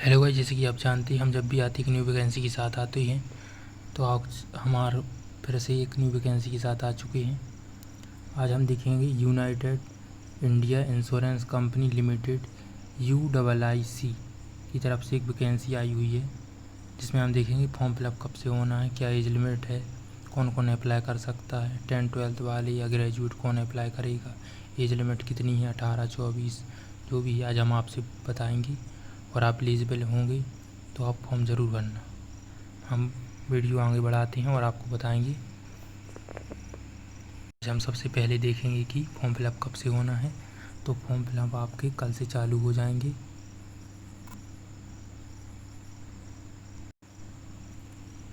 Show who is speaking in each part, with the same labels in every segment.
Speaker 1: Hello guys, जैसे कि आप जानते हैं हम जब भी आते हैं एक न्यू वैकेंसी के साथ आते हैं। तो आज हमारे फिर से एक न्यू वैकेंसी के साथ आ चुके हैं। आज हम देखेंगे United India insurance company limited UIIC की तरफ से एक वैकेंसी आई हुई है, जिसमें हम देखेंगे फॉर्म फिलअप कब से होना है, क्या एज लिमिट है, कौन कौन अप्लाई कर सकता है, 10-12 वाले या ग्रेजुएट कौन अप्लाई करेगा, एज लिमिट कितनी है, 18-24 जो भी है आज हम आपसे बताएंगे। और आप एलिजिबल होंगे तो आप फॉर्म ज़रूर भरना। हम वीडियो आगे बढ़ाते हैं और आपको बताएंगे। हम सबसे पहले देखेंगे कि फॉर्म फिलअप कब से होना है। तो फॉर्म फिलअप आपके कल से चालू हो जाएंगे,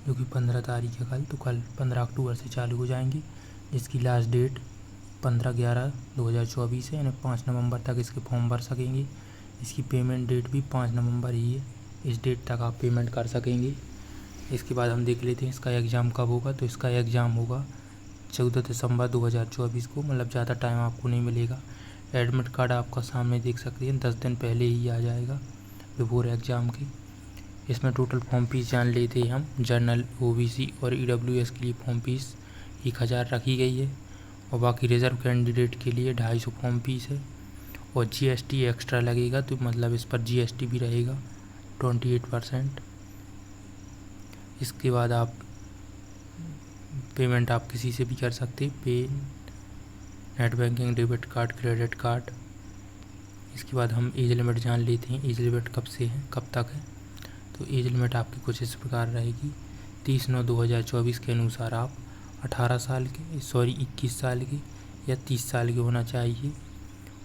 Speaker 1: जो कि 15 तारीख है कल। तो कल 15 अक्टूबर से चालू हो जाएंगी, जिसकी लास्ट डेट 15/11/2024 है, यानी 5 नवंबर तक इसके फॉर्म भर सकेंगे। इसकी पेमेंट डेट भी 5 नवंबर ही है, इस डेट तक आप पेमेंट कर सकेंगे। इसके बाद हम देख लेते हैं इसका एग्ज़ाम कब होगा। तो इसका एग्ज़ाम होगा 14 दिसंबर 2024 को, मतलब ज़्यादा टाइम आपको नहीं मिलेगा। एडमिट कार्ड आपका सामने देख सकते हैं, 10 दिन पहले ही आ जाएगा बिफोर एग्ज़ाम के। इसमें टोटल फॉर्म फीस जान लेते हैं हम। जनरल, OBC और EWS के लिए फॉर्म फीस 1000 रखी गई है, और बाकी रिज़र्व कैंडिडेट के लिए 250 फॉर्म फीस है। और GST एक्स्ट्रा लगेगा, तो मतलब इस पर GST भी रहेगा 28%। इसके बाद आप पेमेंट आप किसी से भी कर सकते हैं, पे, net banking, debit card, credit card. इसके बाद हम एज लिमिट जान लेते हैं, एज लिमिट कब से है, कब तक है। तो एज लिमिट आपकी कुछ इस प्रकार रहेगी। 30/9/2024 के अनुसार आप 18 साल के 21 साल के या 30 साल के होना चाहिए।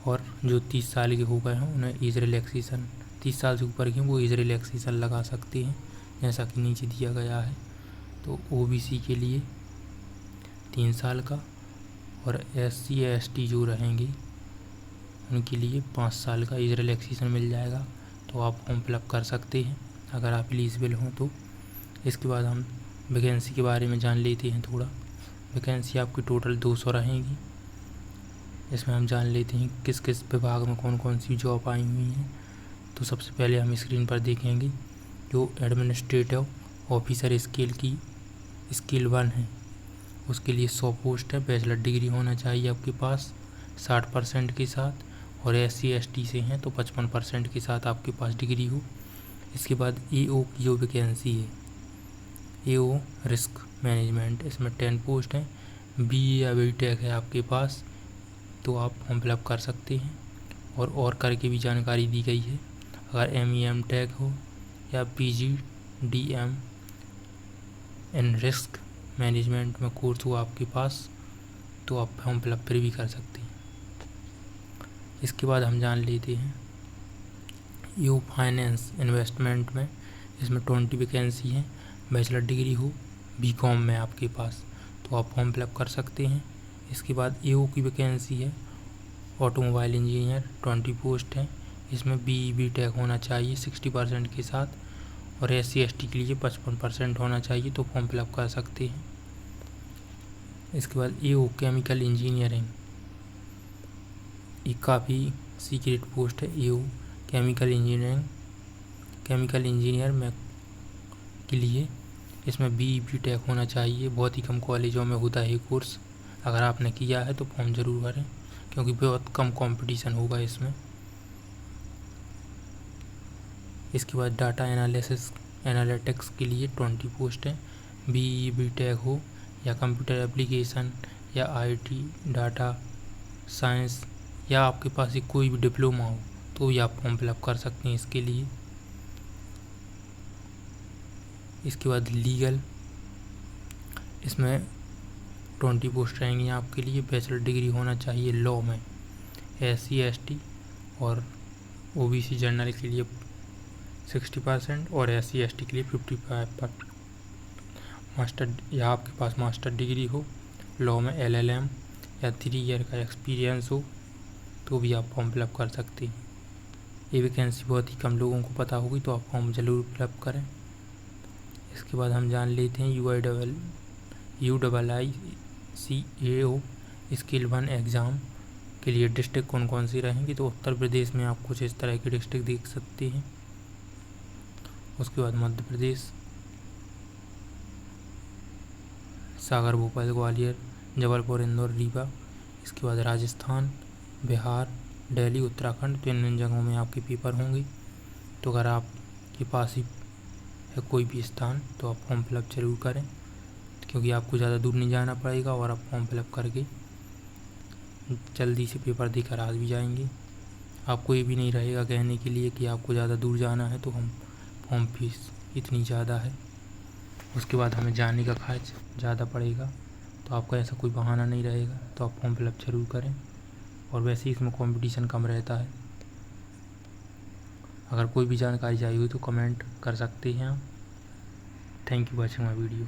Speaker 1: और जो 30 साल के हो गए हैं उन्हें एज रिलैक्सेशन, 30 साल से ऊपर के वो एज रिलैक्सेशन लगा सकते हैं, जैसा कि नीचे दिया गया है। तो OBC के लिए 3 साल का, और SC या ST जो रहेंगे उनके लिए 5 साल का एज रिलैक्सेशन मिल जाएगा। तो आप फॉर्म फिलअप कर सकते हैं अगर आप एलिजिबल हों तो। इसके बाद हम वैकेंसी के बारे में जान लेते हैं थोड़ा। वैकेंसी आपकी टोटल 200 रहेंगी। इसमें हम जान लेते हैं किस किस विभाग में कौन कौन सी जॉब आई हुई हैं। तो सबसे पहले हम स्क्रीन पर देखेंगे जो एडमिनिस्ट्रेटिव ऑफिसर स्केल 1 है, उसके लिए 100 पोस्ट है। बैचलर डिग्री होना चाहिए आपके पास 60% के साथ, और SC ST से हैं तो 55% के साथ आपके पास डिग्री हो। इसके बाद AO की जो वैकेंसी है, AO रिस्क मैनेजमेंट, इसमें 10 पोस्ट हैं। BA या BTech है आपके पास तो आप फॉर्म फिलअप कर सकते हैं। और करके भी जानकारी दी गई है, अगर ME MTech हो या PG DM in risk management में कोर्स हो आपके पास तो आप फॉर्म फिलअप फिर भी कर सकते हैं। इसके बाद हम जान लेते हैं EU फाइनेंस इन्वेस्टमेंट में, इसमें 20 वैकेंसी हैं। बैचलर डिग्री हो BCom में आपके पास तो आप फॉर्म फिलअप कर सकते हैं। इसके बाद AO की वैकेंसी है ऑटोमोबाइल इंजीनियर, 20 पोस्ट हैं। इसमें BE BTech होना चाहिए 60% के साथ, और SC ST के लिए 55% होना चाहिए तो फॉर्म फिलअप कर सकते हैं। इसके बाद AO केमिकल इंजीनियरिंग, ये काफ़ी सीक्रेट पोस्ट है। AO केमिकल इंजीनियर में के लिए इसमें BE BTech होना चाहिए। बहुत ही कम कॉलेजों में होता है ये कोर्स, अगर आपने किया है तो फॉर्म ज़रूर भरें क्योंकि बहुत कम कंपटीशन होगा इसमें। इसके बाद डाटा एनालिटिक्स के लिए 20 पोस्ट हैं। BE BTech हो या कंप्यूटर एप्लीकेशन या IT डाटा साइंस, या आपके पास कोई भी डिप्लोमा हो तो भी आप फॉर्म फिलअप कर सकते हैं इसके लिए। इसके बाद लीगल, इसमें 20 पोस्ट रहेंगी आपके लिए। बैचलर डिग्री होना चाहिए लॉ में, SC ST और OBC जनरल के लिए 60% और SC ST के लिए 55%। मास्टर, या आपके पास मास्टर डिग्री हो लॉ में, LLM या 3 ईयर का एक्सपीरियंस हो तो भी आप फॉर्म फिलअप कर सकते हैं। ये वैकेंसी बहुत ही कम लोगों को पता होगी तो आप फॉर्म ज़रूर फिलअप करें। इसके बाद हम जान लेते हैं UIIC AO स्केल 1 एग्ज़ाम के लिए डिस्ट्रिक्ट कौन कौन सी रहेंगी। तो उत्तर प्रदेश में आप कुछ इस तरह की डिस्ट्रिक्ट देख सकते हैं। उसके बाद मध्य प्रदेश, सागर, भोपाल, ग्वालियर, जबलपुर, इंदौर, रीवा। इसके बाद राजस्थान, बिहार, दिल्ली, उत्तराखंड। तो इन जगहों में आपके पेपर होंगे। तो अगर आपके पास ही है कोई भी स्थान तो आप फॉर्म फिलअप जरूर करें, क्योंकि आपको ज़्यादा दूर नहीं जाना पड़ेगा और आप फॉर्म फिलअप करके जल्दी से पेपर देकर आ भी जाएंगे। आपको ये भी नहीं रहेगा कहने के लिए कि आपको ज़्यादा दूर जाना है तो हम फॉर्म फीस इतनी ज़्यादा है, उसके बाद हमें जाने का खर्च ज़्यादा पड़ेगा। तो आपका ऐसा कोई बहाना नहीं रहेगा, तो आप फॉर्म फिलअप जरूर करें। और वैसे ही इसमें कंपटीशन कम रहता है। अगर कोई भी जानकारी चाहिए हो तो कमेंट कर सकते हैं आप। Thank you watching my video.